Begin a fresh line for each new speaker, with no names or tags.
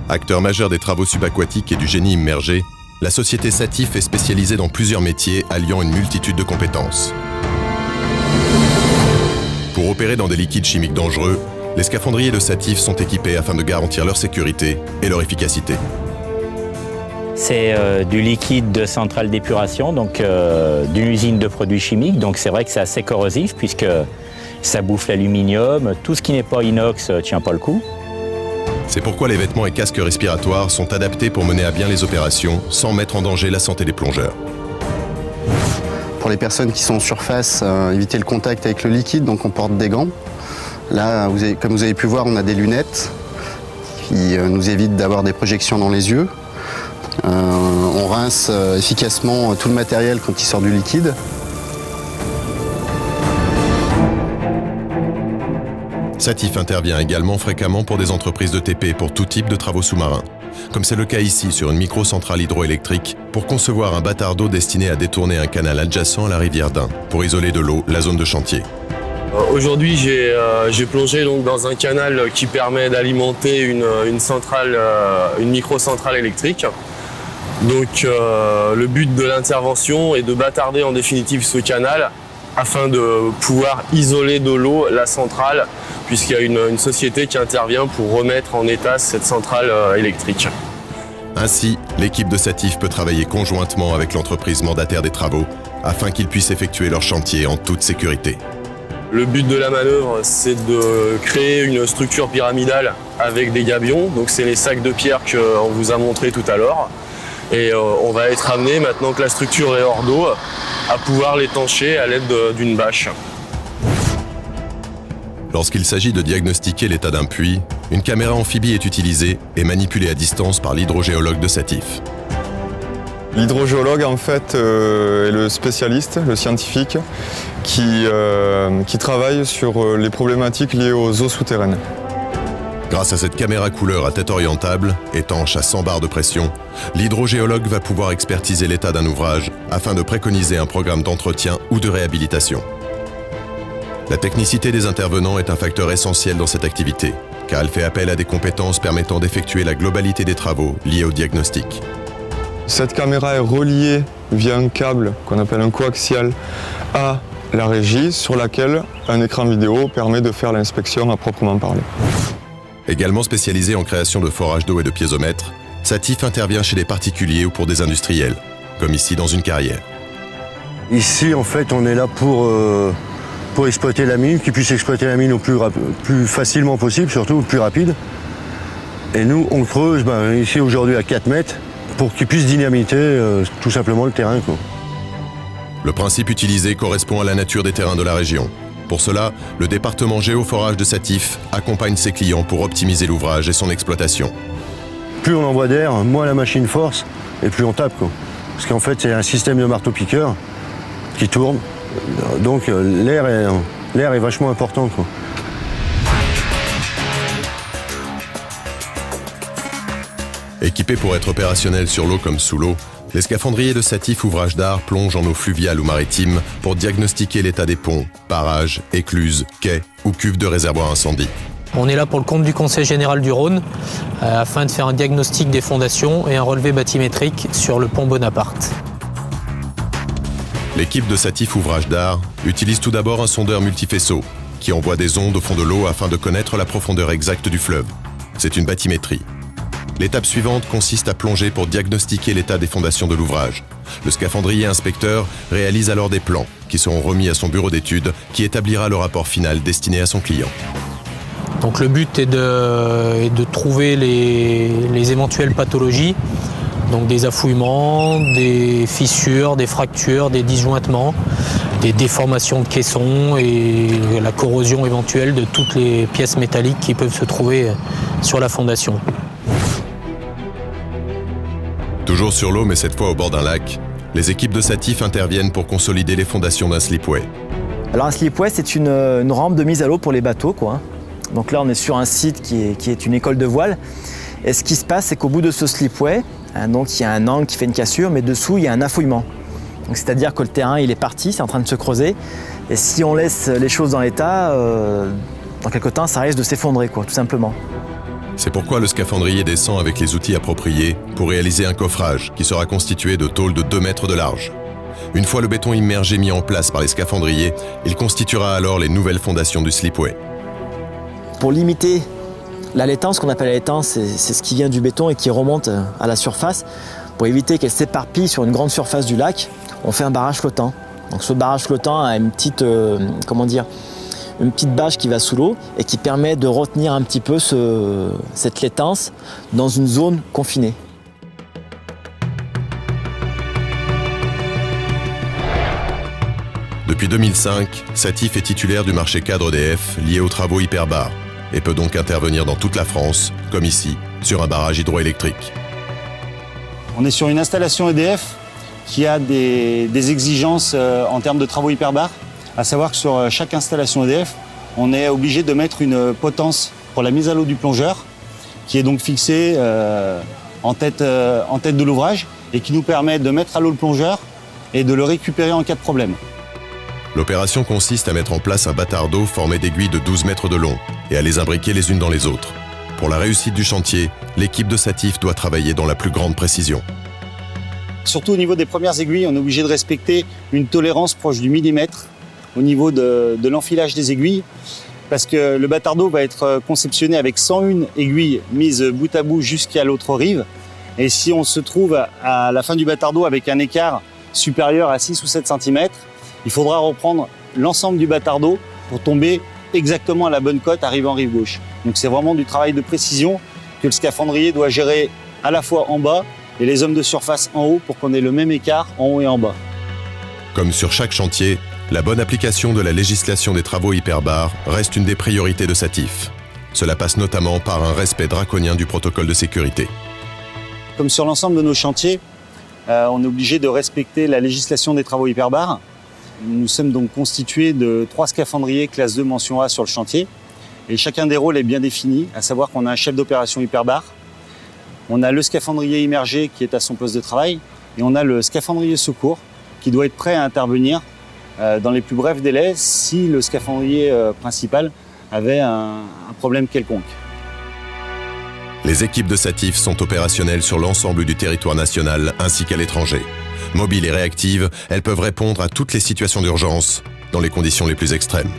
Acteur majeur des travaux subaquatiques et du génie immergé, la société Satif est spécialisée dans plusieurs métiers alliant une multitude de compétences. Pour opérer dans des liquides chimiques dangereux, les scaphandriers de Satif sont équipés afin de garantir leur sécurité et leur efficacité.
C'est du liquide de centrale d'épuration, donc d'une usine de produits chimiques. Donc c'est vrai que c'est assez corrosif puisque ça bouffe l'aluminium. Tout ce qui n'est pas inox ne tient pas le coup.
C'est pourquoi les vêtements et casques respiratoires sont adaptés pour mener à bien les opérations sans mettre en danger la santé des plongeurs.
Pour les personnes qui sont en surface, éviter le contact avec le liquide, donc on porte des gants. Là, comme vous avez pu voir, on a des lunettes qui nous évitent d'avoir des projections dans les yeux. On rince efficacement tout le matériel quand il sort du liquide.
Satif intervient également fréquemment pour des entreprises de TP pour tout type de travaux sous-marins, comme c'est le cas ici sur une microcentrale hydroélectrique pour concevoir un bâtard d'eau destiné à détourner un canal adjacent à la rivière d'Ain pour isoler de l'eau la zone de chantier.
Aujourd'hui, j'ai plongé donc dans un canal qui permet d'alimenter une microcentrale électrique. Donc le but de l'intervention est de bâtarder en définitive ce canal afin de pouvoir isoler de l'eau la centrale, puisqu'il y a une société qui intervient pour remettre en état cette centrale électrique.
Ainsi, l'équipe de Satif peut travailler conjointement avec l'entreprise mandataire des travaux afin qu'ils puissent effectuer leur chantier en toute sécurité.
Le but de la manœuvre, c'est de créer une structure pyramidale avec des gabions. Donc c'est les sacs de pierre qu'on vous a montré tout à l'heure. Et on va être amené, maintenant que la structure est hors d'eau, à pouvoir l'étancher à l'aide d'une bâche.
Lorsqu'il s'agit de diagnostiquer l'état d'un puits, une caméra amphibie est utilisée et manipulée à distance par l'hydrogéologue de Satif.
L'hydrogéologue, en fait, est le spécialiste, le scientifique, qui travaille sur les problématiques liées aux eaux souterraines.
Grâce à cette caméra couleur à tête orientable, étanche à 100 bars de pression, l'hydrogéologue va pouvoir expertiser l'état d'un ouvrage afin de préconiser un programme d'entretien ou de réhabilitation. La technicité des intervenants est un facteur essentiel dans cette activité, car elle fait appel à des compétences permettant d'effectuer la globalité des travaux liés au diagnostic.
Cette caméra est reliée via un câble qu'on appelle un coaxial à la régie, sur laquelle un écran vidéo permet de faire l'inspection à proprement parler.
Également spécialisé en création de forages d'eau et de piézomètres, Satif intervient chez des particuliers ou pour des industriels, comme ici dans une carrière.
Ici, en fait, on est là pour exploiter la mine, qu'ils puissent exploiter la mine au plus facilement possible, surtout au plus rapide. Et nous, on creuse ici aujourd'hui à 4 mètres pour qu'ils puissent dynamiter tout simplement le terrain, quoi.
Le principe utilisé correspond à la nature des terrains de la région. Pour cela, le département géoforage de Satif accompagne ses clients pour optimiser l'ouvrage et son exploitation.
Plus on envoie d'air, moins la machine force et plus on tape, quoi. Parce qu'en fait, c'est un système de marteau-piqueur qui tourne. Donc l'air est vachement important, quoi.
Équipés pour être opérationnels sur l'eau comme sous l'eau, les scaphandriers de Satif Ouvrages d'Art plongent en eau fluviale ou maritime pour diagnostiquer l'état des ponts, barrages, écluses, quais ou cuves de réservoirs incendie.
On est là pour le compte du Conseil général du Rhône afin de faire un diagnostic des fondations et un relevé bathymétrique sur le pont Bonaparte.
L'équipe de Satif Ouvrages d'Art utilise tout d'abord un sondeur multifaisceau qui envoie des ondes au fond de l'eau afin de connaître la profondeur exacte du fleuve. C'est une bathymétrie. L'étape suivante consiste à plonger pour diagnostiquer l'état des fondations de l'ouvrage. Le scaphandrier inspecteur réalise alors des plans qui seront remis à son bureau d'études qui établira le rapport final destiné à son client.
Donc le but est de trouver les éventuelles pathologies, donc des affouillements, des fissures, des fractures, des disjointements, des déformations de caissons et la corrosion éventuelle de toutes les pièces métalliques qui peuvent se trouver sur la fondation.
Toujours sur l'eau, mais cette fois au bord d'un lac, les équipes de Satif interviennent pour consolider les fondations d'un slipway.
Alors un slipway, c'est une rampe de mise à l'eau pour les bateaux, quoi. Donc là, on est sur un site qui est une école de voile. Et ce qui se passe, c'est qu'au bout de ce slipway, donc il y a un angle qui fait une cassure, mais dessous, il y a un affouillement. Donc c'est-à-dire que le terrain, il est parti, c'est en train de se creuser. Et si on laisse les choses dans l'état, dans quelque temps, ça risque de s'effondrer, quoi, tout simplement.
C'est pourquoi le scaphandrier descend avec les outils appropriés pour réaliser un coffrage qui sera constitué de tôles de 2 mètres de large. Une fois le béton immergé mis en place par les scaphandriers, il constituera alors les nouvelles fondations du slipway.
Pour limiter la laitance, ce qu'on appelle la laitance, c'est ce qui vient du béton et qui remonte à la surface. Pour éviter qu'elle s'éparpille sur une grande surface du lac, on fait un barrage flottant. Donc ce barrage flottant a une petite, une petite bâche qui va sous l'eau et qui permet de retenir un petit peu cette laitance dans une zone confinée.
Depuis 2005, Satif est titulaire du marché cadre EDF lié aux travaux hyperbares et peut donc intervenir dans toute la France, comme ici, sur un barrage hydroélectrique.
On est sur une installation EDF qui a des exigences en termes de travaux hyperbares, à savoir que sur chaque installation EDF, on est obligé de mettre une potence pour la mise à l'eau du plongeur, qui est donc fixée en tête de l'ouvrage et qui nous permet de mettre à l'eau le plongeur et de le récupérer en cas de problème.
L'opération consiste à mettre en place un bâtard d'eau formé d'aiguilles de 12 mètres de long et à les imbriquer les unes dans les autres. Pour la réussite du chantier, l'équipe de Satif doit travailler dans la plus grande précision.
Surtout au niveau des premières aiguilles, on est obligé de respecter une tolérance proche du millimètre au niveau de l'enfilage des aiguilles, parce que le bâtard d'eau va être conceptionné avec 101 aiguilles mises bout à bout jusqu'à l'autre rive. Et si on se trouve à la fin du bâtard d'eau avec un écart supérieur à 6 ou 7 cm, il faudra reprendre l'ensemble du bâtard d'eau pour tomber exactement à la bonne cote arrivant en rive gauche. Donc c'est vraiment du travail de précision que le scaphandrier doit gérer à la fois en bas et les hommes de surface en haut pour qu'on ait le même écart en haut et en bas.
Comme sur chaque chantier, la bonne application de la législation des travaux hyperbares reste une des priorités de Satif. Cela passe notamment par un respect draconien du protocole de sécurité.
Comme sur l'ensemble de nos chantiers, on est obligé de respecter la législation des travaux hyperbares. Nous sommes donc constitués de 3 scaphandriers classe 2 mention A sur le chantier. Et chacun des rôles est bien défini, à savoir qu'on a un chef d'opération hyperbar, on a le scaphandrier immergé qui est à son poste de travail, et on a le scaphandrier secours qui doit être prêt à intervenir dans les plus brefs délais si le scaphandrier principal avait un problème quelconque.
Les équipes de Satif sont opérationnelles sur l'ensemble du territoire national ainsi qu'à l'étranger. Mobiles et réactives, elles peuvent répondre à toutes les situations d'urgence dans les conditions les plus extrêmes.